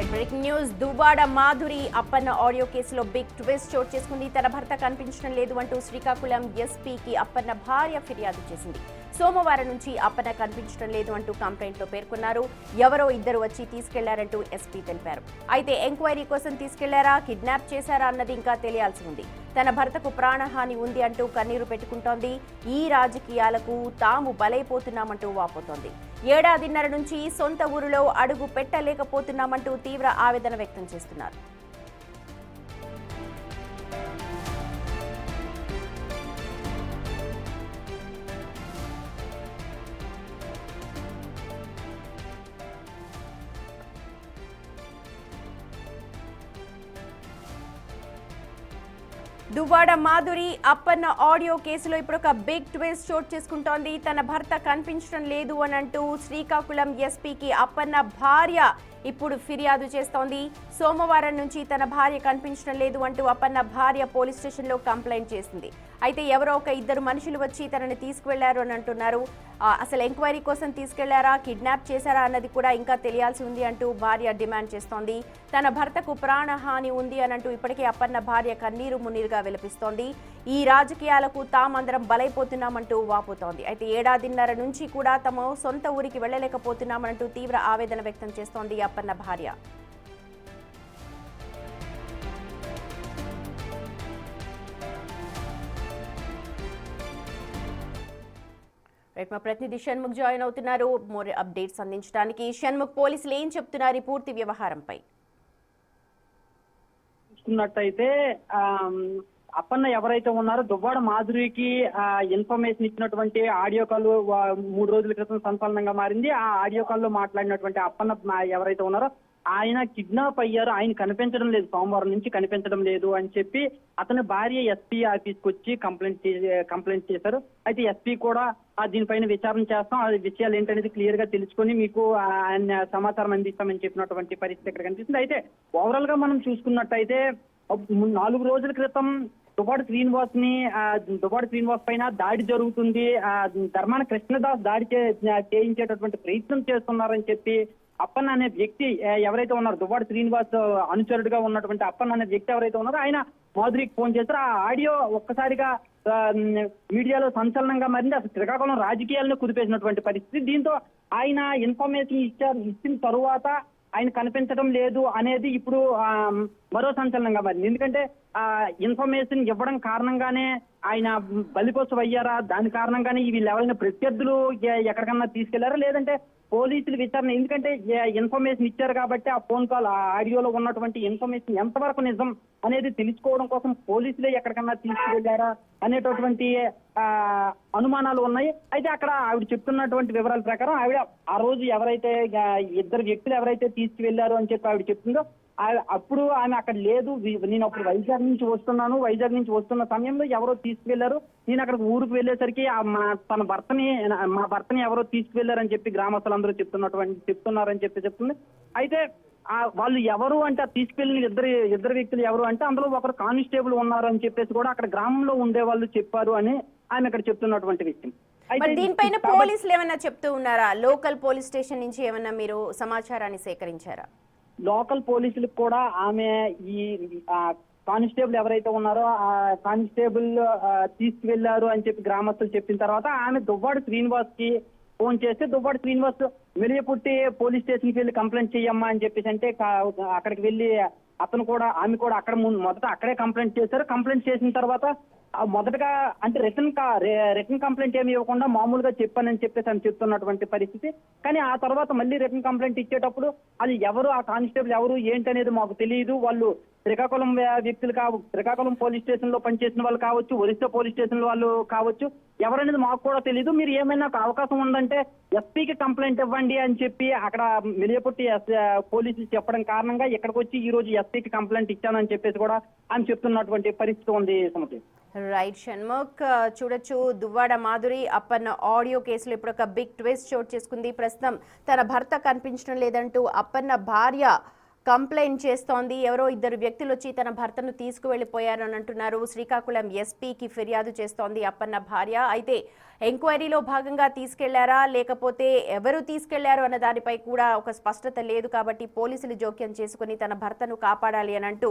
Breaking news. Duvvada Madhuri Appanna audio కేసులో big twist చోటు చేసుకుంది. తన భర్త కనిపించడం లేదు అంటూ శ్రీకాకుళం ఎస్పీకి అప్పన్న భార్య ఫిర్యాదు చేసింది. సోమవారం నుంచి అప్పన్న కనిపించడం లేదు అంటూ కంప్లైంట్లో పేర్కొన్నారు. ఎవరో ఇద్దరు వచ్చి తీసుకెళ్లారంటూ ఎస్పీ తెలిపారు. అయితే ఎంక్వైరీ కోసం తీసుకెళ్లారా, కిడ్నాప్ చేశారా అన్నది ఇంకా తెలియాల్సి ఉంది. తన భర్తకు ప్రాణహాని ఉంది అంటూ కన్నీరు పెట్టుకుంటోంది. ఈ రాజకీయాలకు తాము బలైపోతున్నామంటూ వాపోతోంది. ఏడాదిన్నర నుంచి సొంత ఊరిలో అడుగు పెట్టలేకపోతున్నామంటూ తీవ్ర ఆవేదన వ్యక్తం చేస్తున్నారు. దువ్వాడ మాధురి అప్పన్న ఆడియో కేసులో ఇప్పుడు ఒక బిగ్ ట్విస్ట్ చోటు చేసుకుంటోంది. తన భర్త కనిపించడం లేదు అని అంటూ శ్రీకాకుళం ఎస్పీకి అప్పన్న భార్య ఇప్పుడు ఫిర్యాదు చేస్తోంది. సోమవారం నుంచి తన భార్య కనిపించడం లేదు అంటూ అప్పన్న భార్య పోలీస్ స్టేషన్లో కంప్లైంట్ చేసింది. అయితే ఎవరో ఒక ఇద్దరు మనుషులు వచ్చి తనని తీసుకువెళ్లారు అని అంటున్నారు. అసలు ఎంక్వైరీ కోసం తీసుకెళ్లారా, కిడ్నాప్ చేశారా అన్నది కూడా ఇంకా తెలియాల్సి ఉంది అంటూ భార్య డిమాండ్ చేస్తోంది. తన భర్తకు ప్రాణహాని ఉంది అని అంటూ ఇప్పటికే అప్పన్న భార్య కన్నీరు మున్నీరుగా విలపిస్తోంది. ఈ రాజకీయాలకు తామందరం బలైపోతున్నామంటూ వాపోతోంది. అయితే ఏడాదిన్నర నుంచి కూడా తమ సొంత ఊరికి వెళ్లలేకపోతున్నామంటూ తీవ్ర ఆవేదన వ్యక్తం చేస్తోంది అప్పన్న భార్య. మా ప్రతినిధి షణ్ముఖ్ జాయిన్ అవుతున్నారు మోర్ అప్డేట్స్ అందించడానికి. షణ్ముఖ్, పోలీసులు ఏం చెప్తున్నారు ఈ పూర్తి వ్యవహారంపై? చూసుకున్నట్టయితే అప్పన్న ఎవరైతే ఉన్నారో దువ్వాడ మాధురికి ఇన్ఫర్మేషన్ ఇచ్చినటువంటి ఆడియో కాల్ 3 రోజుల క్రితం సంచలనంగా మారింది. ఆ ఆడియో కాల్ లో మాట్లాడినటువంటి అప్పన్న ఎవరైతే ఉన్నారో ఆయన కిడ్నాప్ అయ్యారు, ఆయన కనిపించడం లేదు, సోమవారం నుంచి కనిపించడం లేదు అని చెప్పి అతని భార్య ఎస్పీ ఆఫీస్కి వచ్చి కంప్లైంట్ చేశారు. అయితే ఎస్పీ కూడా దీనిపైన విచారణ చేస్తాం, ఆ విషయాలు ఏంటనేది క్లియర్ గా తెలుసుకొని మీకు ఆయన సమాచారం అందిస్తామని చెప్పినటువంటి పరిస్థితి ఇక్కడ కనిపిస్తుంది. అయితే ఓవరాల్ గా మనం చూసుకున్నట్టయితే 4 రోజుల క్రితం దువ్వాడ శ్రీనివాస్ పైన దాడి జరుగుతుంది, ధర్మాన కృష్ణదాస్ దాడి చేయించేటటువంటి ప్రయత్నం చేస్తున్నారని చెప్పి అప్పన్న అనే వ్యక్తి ఎవరైతే ఉన్నారో, దువ్వాడ శ్రీనివాస్ అనుచరుడుగా ఉన్నటువంటి అప్పన్న అనే వ్యక్తి ఎవరైతే ఉన్నారో ఆయన మాధురికి ఫోన్ చేశారు. ఆ ఆడియో ఒక్కసారిగా మీడియాలో సంచలనంగా మారింది. అసలు శ్రీకాకుళం రాజకీయాలను కుదిపేసినటువంటి పరిస్థితి. దీంతో ఆయన ఇన్ఫర్మేషన్ ఇచ్చిన తరువాత ఆయన కనిపించడం లేదు అనేది ఇప్పుడు మరో సంచలనంగా మారింది. ఎందుకంటే ఇన్ఫర్మేషన్ ఇవ్వడం కారణంగానే ఆయన బలిపశు అయ్యారా, దాని కారణంగానే వీళ్ళు ఎవరైనా ప్రత్యర్థులు ఎక్కడికన్నా తీసుకెళ్లారా, లేదంటే పోలీసులు విచారణ, ఎందుకంటే ఇన్ఫర్మేషన్ ఇచ్చారు కాబట్టి ఆ ఫోన్ కాల్ ఆ ఆడియోలో ఉన్నటువంటి ఇన్ఫర్మేషన్ ఎంతవరకు నిజం అనేది తెలుసుకోవడం కోసం పోలీసులే ఎక్కడికన్నా తీసుకువెళ్లారా అనేటటువంటి అనుమానాలు ఉన్నాయి. అయితే అక్కడ ఆవిడ చెప్తున్నటువంటి వివరాల ప్రకారం ఆవిడ ఆ రోజు ఎవరైతే ఇద్దరు వ్యక్తులు ఎవరైతే తీసుకువెళ్లారు అని చెప్పి ఆవిడ చెప్తుందో అప్పుడు ఆమె అక్కడ లేదు, నేను అప్పుడు వైజాగ్ నుంచి వస్తున్న సమయంలో ఎవరో తీసుకువెళ్లారు, నేను అక్కడ ఊరికి వెళ్ళేసరికి మా భర్తని ఎవరో తీసుకువెళ్లారని చెప్పి గ్రామస్తులందరూ చెప్తున్నారని చెప్పి చెప్తుంది. అయితే వాళ్ళు ఎవరు అంటే తీసుకెళ్లిన ఇద్దరు వ్యక్తులు ఎవరు అంటే అందులో ఒకరు కానిస్టేబుల్ ఉన్నారు అని చెప్పేసి కూడా అక్కడ గ్రామంలో ఉండే వాళ్ళు చెప్పారు అని ఆయన ఇక్కడ చెప్తున్నటువంటి విషయం. దీనిపైన పోలీసులు ఏమైనా చెప్తూ ఉన్నారా? లోకల్ పోలీస్ స్టేషన్ నుంచి ఏమైనా మీరు సమాచారాన్ని సేకరించారా? లోకల్ పోలీసులకు కూడా ఆమె ఈ కానిస్టేబుల్ ఎవరైతే ఉన్నారో ఆ కానిస్టేబుల్ తీసుకువెళ్లారు అని చెప్పి గ్రామస్తులు చెప్పిన తర్వాత ఆమె దువ్వాడ శ్రీనివాస్ కి ఫోన్ చేస్తే దువ్వాడ శ్రీనివాస్ వెలియపుట్టి పోలీస్ స్టేషన్కి వెళ్ళి కంప్లైంట్ చెయ్యమ్మా అని చెప్పేసి అంటే అక్కడికి వెళ్ళి ఆమె కూడా అక్కడ మొదట అక్కడే కంప్లైంట్ చేశారు. కంప్లైంట్ చేసిన తర్వాత మొదటగా అంటే రిటర్న్ కంప్లైంట్ ఏమి ఇవ్వకుండా మామూలుగా చెప్పానని చెప్పేసి అని చెప్తున్నటువంటి పరిస్థితి. కానీ ఆ తర్వాత మళ్ళీ రిటర్న్ కంప్లైంట్ ఇచ్చేటప్పుడు అది ఎవరు, ఆ కానిస్టేబుల్ ఎవరు ఏంటనేది మాకు తెలియదు, వాళ్ళు శ్రీకాకుళం వ్యక్తులు శ్రీకాకుళం పోలీస్ స్టేషన్ లో పనిచేసిన వాళ్ళు కావచ్చు, ఒరిస్సా పోలీస్ స్టేషన్ వాళ్ళు కావచ్చు, ఎవరనేది మాకు కూడా తెలియదు, మీరు ఏమైనా అవకాశం ఉందంటే ఎస్పీకి కంప్లైంట్ ఇవ్వండి అని చెప్పి అక్కడ వెలియపుట్టి పోలీసులు చెప్పడం కారణంగా ఇక్కడికి వచ్చి ఈ రోజు ఎస్పీకి కంప్లైంట్ ఇచ్చానని చెప్పేసి కూడా ఆయన చెప్తున్నటువంటి పరిస్థితి ఉంది. సమతి రైట్ షణ్ముఖ్, చూడొచ్చు దువ్వాడ మాధురి అప్పన్న ఆడియో కేసులో ఇప్పుడు ఒక బిగ్ ట్విస్ట్ చోటు చేసుకుంది. ప్రస్తుతం తన భర్త కనిపించడం లేదంటూ అప్పన్న భార్య కంప్లైంట్ చేస్తోంది. ఎవరో ఇద్దరు వ్యక్తులు వచ్చి తన భర్తను తీసుకువెళ్లిపోయారు అని అంటున్నారు. శ్రీకాకుళం ఎస్పీకి ఫిర్యాదు చేస్తోంది అప్పన్న భార్య. అయితే ఎంక్వైరీలో భాగంగా తీసుకెళ్లారా లేకపోతే ఎవరు తీసుకెళ్లారు అన్న దానిపై కూడా ఒక స్పష్టత లేదు. కాబట్టి పోలీసులు జోక్యం చేసుకుని తన భర్తను కాపాడాలి అని అంటూ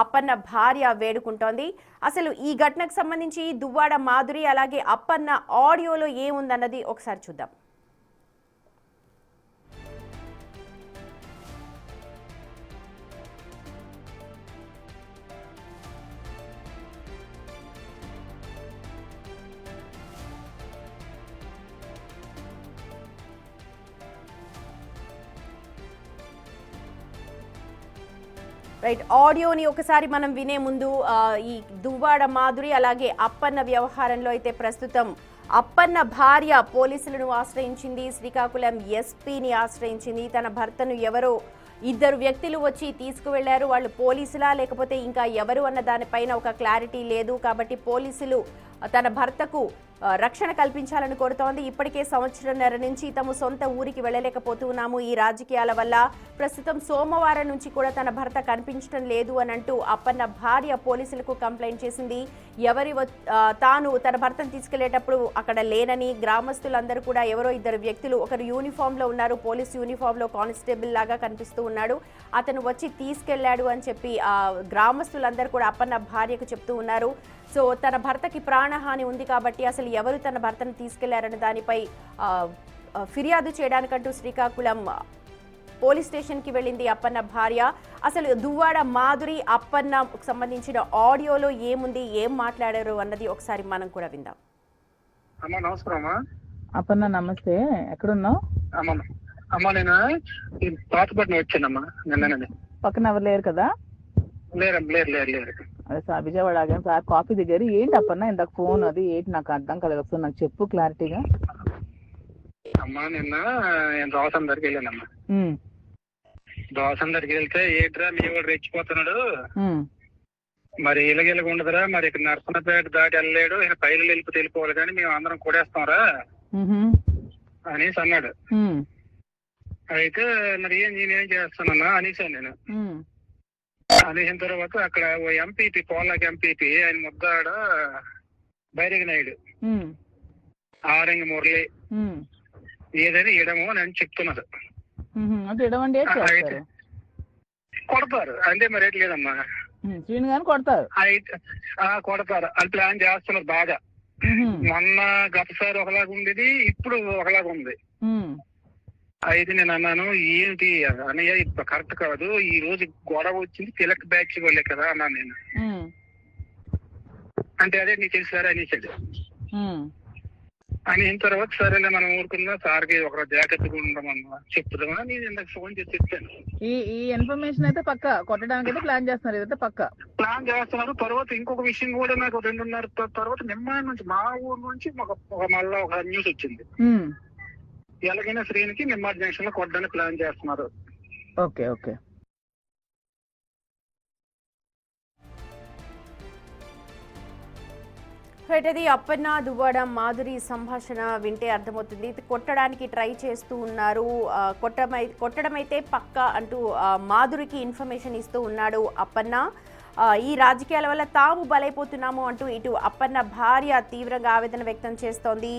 అప్పన్న భార్య వేడుకుంటోంది. అసలు ఈ ఘటనకు సంబంధించి దువ్వాడ మాధురి అలాగే అప్పన్న ఆడియోలో ఏముందన్నది ఒకసారి చూద్దాం. రైట్, ఆడియోని ఒకసారి మనం వినే ముందు ఈ దువ్వాడ మాధురి అలాగే అప్పన్న వ్యవహారంలో అయితే ప్రస్తుతం అప్పన్న భార్య పోలీసులను ఆశ్రయించింది. శ్రీకాకుళం ఎస్పీని ఆశ్రయించింది. తన భర్తను ఎవరో ఇద్దరు వ్యక్తులు వచ్చి తీసుకువెళ్లారు. వాళ్ళు పోలీసులా లేకపోతే ఇంకా ఎవరు అన్న దానిపైన ఒక క్లారిటీ లేదు. కాబట్టి పోలీసులు తన భర్తకు రక్షణ కల్పించాలని కోరుతోంది. ఇప్పటికే సంవత్సరంన్నర నుంచి తాము సొంత ఊరికి వెళ్ళలేకపోతున్నాము ఈ రాజకీయాల వల్ల. ప్రస్తుతం సోమవారం నుంచి కూడా తన భర్త కనిపించడం లేదు అని అంటూ అప్పన్న భార్య పోలీసులకు కంప్లైంట్ చేసింది. తాను తన భర్తను తీసుకెళ్లేటప్పుడు అక్కడ లేనని, గ్రామస్తులందరూ కూడా ఎవరో ఇద్దరు వ్యక్తులు, ఒకరు యూనిఫామ్ లో ఉన్నారు, పోలీస్ యూనిఫామ్ లో కానిస్టేబుల్ లాగా కనిపిస్తూ ఉన్నాడు, అతను వచ్చి తీసుకెళ్లాడు అని చెప్పి గ్రామస్తులందరూ కూడా అప్పన్న భార్యకు చెప్తూ ఉన్నారు. సో తన భర్తకి ప్రాణహాని ఉంది కాబట్టి అసలు ఎవరు తన భర్తను తీసుకెళ్లారన్న దానిపై ఫిర్యాదు చేయడానికంటూ శ్రీకాకుళం పోలీస్ స్టేషన్కి వెళ్ళింది అప్పన్న భార్య. అసలు దువ్వాడ మాధురి అప్పన్నకు సంబంధించిన ఆడియోలో ఏముంది, ఏం మాట్లాడారు అన్నది ఒకసారి మనం కూడా విందాం. అమ్మా నమస్కారం. అప్పన్న నమస్తే, ఎక్కడున్నావు? అమ్మా నేను పాతపట్నం వచ్చానమ్మా నిన్ననే. పక్కన ఎవరు లేరు కదా? లేరు. అదే సార్ విజయవాడ ఆగాను సార్, కాఫీ దగ్గర. ఏంటి అప్పన్న ఇందాక ఫోన్ అది ఏంటి నాకు అర్థం కలగదు, ఒకసారి నాకు చెప్పు క్లారిటీగా. అమ్మా నిన్న నేను దోసం దగ్గరికి వెళ్ళానమ్మా. దోసం దగ్గరికి వెళ్తే ఏట్రా మీ వాడు రెచ్చిపోతున్నాడు, మరి ఇలాగ ఉండదురా, మరి ఇక్కడ నర్సనపేట దాటి వెళ్ళలేడు, ఈయన పైలు వెళ్ళిపోవాలి కానీ మేము అందరం కూడేస్తాంరా అనేసి అన్నాడు. అయితే మరి నేనేం చేస్తానన్నా అనేసాను నేను. అనేసిన తర్వాత అక్కడ ఓ ఎంపీపీ, పోలాక్ ఎంపీపీ, ఆయన ముద్దాడ బైరగి నాయుడు, ఆరంగి మురళి ఏదైనా ఇడము అని చెప్తున్నారు. కొడతారు అంటే మరి రేట్ లేదమ్మా, కొడతారు అని ప్లాన్ చేస్తున్నారు బాగా. మొన్న గతసారి ఒకలాగా ఉండేది, ఇప్పుడు ఒకలాగా ఉంది. అయితే నేను అన్నాను ఏంటి అన్నయ్య ఇప్పుడు కరెక్ట్ కాదు, ఈ రోజు గొడవ వచ్చింది తిలక్ బ్యాచ్ వాళ్ళే కదా అన్నాను నేను. అంటే అదే నీకు తెలుసారా అనేసాడు. అయిన తర్వాత సరేలే మనం ఊరుకుందాం, సార్కి ఒక జాగ్రత్తగా ఉండమన్నా చెప్తామా నేను ఇందాక ఫోన్ చేసి చెప్పాను. ఈ ఇన్ఫర్మేషన్ అయితే పక్క కొట్టడానికి అయితే ప్లాన్ చేస్తున్నారు, ఇదైతే పక్క ప్లాన్ చేస్తున్నారు. తర్వాత ఇంకొక విషయం కూడా నాకు 2:30 తర్వాత నిమ్మాయి నుంచి మా ఊరు నుంచి మళ్ళా ఒక న్యూస్ వచ్చింది. ఎలాగైనా శ్రీనికి నిమ్మాడ్ జంక్షన్ లో కొట్టడానికి ప్లాన్ చేస్తున్నారు. ఓకే అది అప్పన్న దువ్వాడ మాధురి సంభాషణ వింటే అర్థమవుతుంది. కొట్టడానికి ట్రై చేస్తూ ఉన్నారు, కొట్టడం అయితే పక్క అంటూ మాధురికి ఇన్ఫర్మేషన్ ఇస్తూ ఉన్నాడు అప్పన్న. ఈ రాజకీయాల వల్ల తాము బలైపోతున్నాము అంటూ ఇటు అప్పన్న భార్య తీవ్రంగా ఆవేదన వ్యక్తం చేస్తోంది.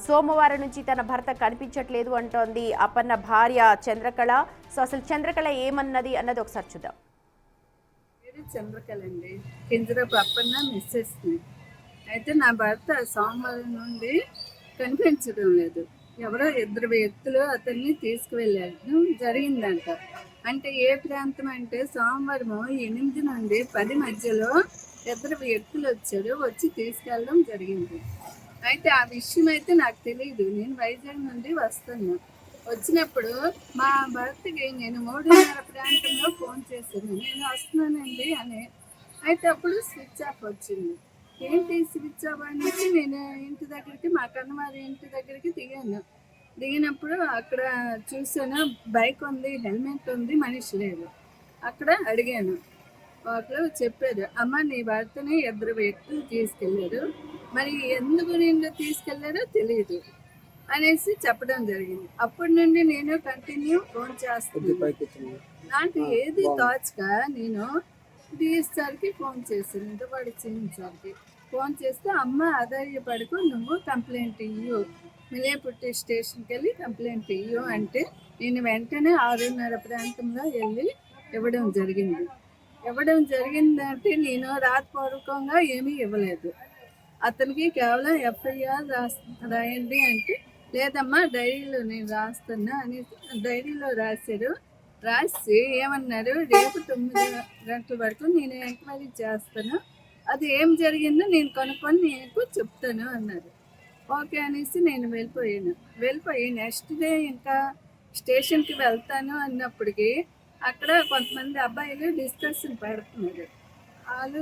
సోమవారం నుంచి తన భర్త కనిపించట్లేదు అంటోంది అప్పన్న భార్య చంద్రకళ. సో అసలు చంద్రకళ ఏమన్నది అన్నది ఒకసారి చూద్దాం. చంద్రకళ అండి, కింజరపు అప్పన్న మిస్సెస్. అయితే నా భర్త సోమవారం నుండి కనిపించడం లేదు. ఎవరో ఇద్దరు వ్యక్తులు అతన్ని తీసుకువెళ్ళారు జరిగిందంట. అంటే ఏ ప్రాంతం అంటే సోమవారం 8 నుండి 10 మధ్యలో ఇద్దరు వ్యక్తులు వచ్చి తీసుకెళ్ళడం జరిగింది. అయితే ఆ విషయం అయితే నాకు తెలియదు. నేను వైజాగ్ నుండి వస్తున్నా. వచ్చినప్పుడు మా భర్తకి నేను 3:30 ప్రాంతంలో ఫోన్ చేశాను, నేను వస్తున్నానండి అని. అయితే అప్పుడు స్విచ్ ఆఫ్ వచ్చింది. ఏంటి స్విచ్ ఆఫ్ అనేసి నేను ఇంటి దగ్గరికి, మా కన్నవారి ఇంటి దగ్గరికి దిగినప్పుడు అక్కడ చూసాను బైక్ ఉంది, హెల్మెట్ ఉంది, మనిషి లేదు. అక్కడ అడిగాను, వాళ్ళు చెప్పారు, అమ్మ నీ భర్తని 2 వ్యక్తులు తీసుకెళ్ళారు, మరి ఎందుకు నిన్ను తీసుకెళ్లారో తెలియదు అనేసి చెప్పడం జరిగింది. అప్పటి నుండి నేను కంటిన్యూ ఫోన్ చేస్తున్నాను. నాకు ఏది తోచక నేను డిఎస్ఆర్కి ఫోన్ చేశాను, ఇంతవాడి సార్కి ఫోన్ చేస్తే అమ్మ ఆధార్యపడకు, నువ్వు కంప్లైంట్ ఇయ్యు, మిలేపుట్టి స్టేషన్కి వెళ్ళి కంప్లైంట్ ఇయ్యు అంటే నేను వెంటనే 6:30 ప్రాంతంలో వెళ్ళి ఇవ్వడం జరిగిందంటే నేను రాతపూర్వకంగా ఏమీ ఇవ్వలేదు. అతనికి కేవలం ఎఫ్ఐఆర్ రాయండి అంటే లేదమ్మా డైరీలో నేను రాస్తున్నా అని డైరీలో రాశారు. రాసి ఏమన్నారు, రేపు 9 గంటల వరకు నేను ఎంక్వైరీ చేస్తాను, అది ఏం జరిగిందో నేను కనుక్కొని నీకు చెప్తాను అన్నారు. ఓకే అనేసి నేను వెళ్ళిపోయి నెక్స్ట్ డే ఇంకా స్టేషన్కి వెళ్తాను అన్నప్పటికీ అక్కడ కొంతమంది అబ్బాయిలు డిస్కషన్ పెడుతున్నారు. వాళ్ళు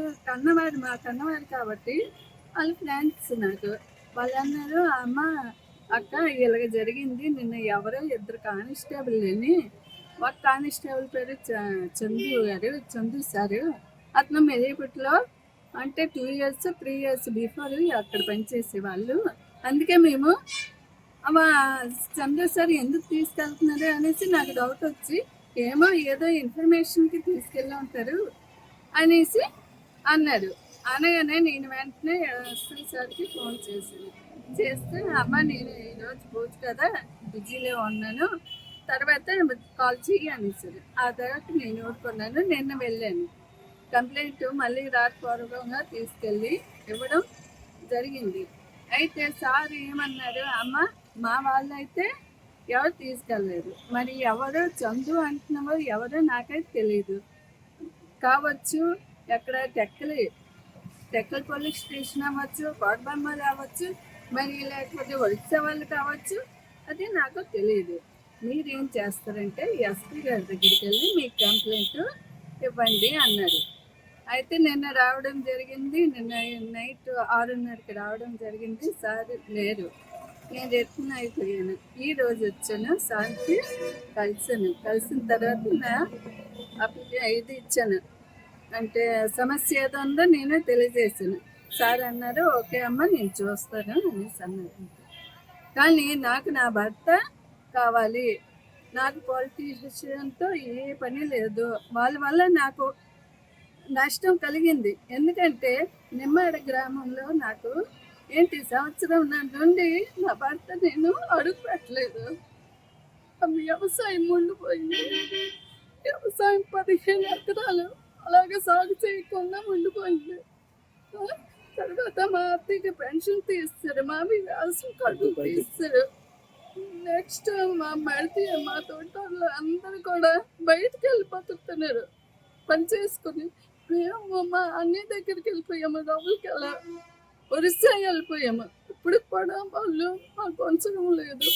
మా కన్నవారు కాబట్టి వాళ్ళ ఫ్రెండ్స్ నాకు. వాళ్ళు అన్నారు, అమ్మ అక్క ఇలాగ జరిగింది, నిన్న ఎవరో 2 కానిస్టేబుల్ని, ఒక కానిస్టేబుల్ పేరు చందు సారు, అతను మెదిపట్లో అంటే 2 years 3 years బిఫోర్ అక్కడ పనిచేసే వాళ్ళు. అందుకే మేము చందు సార్ ఎందుకు తీసుకెళ్తున్నారు అనేసి నాకు డౌట్ వచ్చి ఏమో ఏదో ఇన్ఫర్మేషన్కి తీసుకెళ్ళి ఉంటారు అనేసి అన్నారు. అనగానే నేను వెంటనే ఎస్ఐ సార్కి ఫోన్ చేస్తే అమ్మ నేను ఈరోజు పూజ కదా బిజీలో ఉన్నాను, తర్వాత కాల్ చెయ్యి అనేసారు. ఆ తర్వాత నేను ఊరుకున్నాను. నిన్న వెళ్ళాను, కంప్లైంట్ మళ్ళీ రాతపూర్వకంగా తీసుకెళ్ళి ఇవ్వడం జరిగింది. అయితే సార్ ఏమన్నారు, అమ్మ మా వాళ్ళు అయితే ఎవరు తీసుకెళ్ళలేదు, మరి ఎవరు చందు అంటున్నావో ఎవరో నాకైతే తెలియదు, కావచ్చు ఎక్కడ టెక్కల్ పోలీస్ స్టేషన్ అవ్వచ్చు, కోటబొమ్మ రావచ్చు, మరి లేకపోతే ఒడిశా వాళ్ళు కావచ్చు, అది నాకు తెలియదు. మీరేం చేస్తారంటే ఎస్పీ గారి దగ్గరికి వెళ్ళి మీ కంప్లైంట్ ఇవ్వండి అన్నారు. అయితే నిన్న రావడం జరిగింది, నిన్న నైట్ 6:30కి రావడం జరిగింది. సార్ లేరు, నేను రిటర్న్ అయిపోయాను. ఈ రోజు వచ్చాను, సార్కి కలిసిన తర్వాత నా ఇది ఇచ్చాను, అంటే సమస్య ఏదో ఉందో నేనే తెలియజేసాను. సార్ అన్నారు, ఓకే అమ్మ నేను చూస్తాను అనేసి అన్నారు. కానీ నాకు నా భర్త కావాలి, నాకు పాలిటీషియన్తో ఏ పని లేదు. వాళ్ళ వల్ల నాకు నష్టం కలిగింది. ఎందుకంటే నిమ్మాడ గ్రామంలో నాకు సంవత్సరం నుండి నా భర్త నేను అడుగు పెట్టలేదు. వ్యవసాయం ఉండిపోయింది. వ్యవసాయం 15 ఎకరాలు అలాగే సాగు చేయకుండా ఉండిపోయింది. తర్వాత మా అత్తయ్యకి పెన్షన్ తీస్తారు, మా వ్యవసాయం కడుపు తీస్తారు. నెక్స్ట్ మా తోటలో అందరూ కూడా బయటకు వెళ్ళి బతుకుతున్నారు పని చేసుకుని. మేము మా అన్ని దగ్గరికి వెళ్ళిపోయాము, డబ్బులకి ఒరిస్సా వెళ్ళిపోయాము. ఇప్పుడు కూడా వాళ్ళు మాకు కొంచెం లేదు.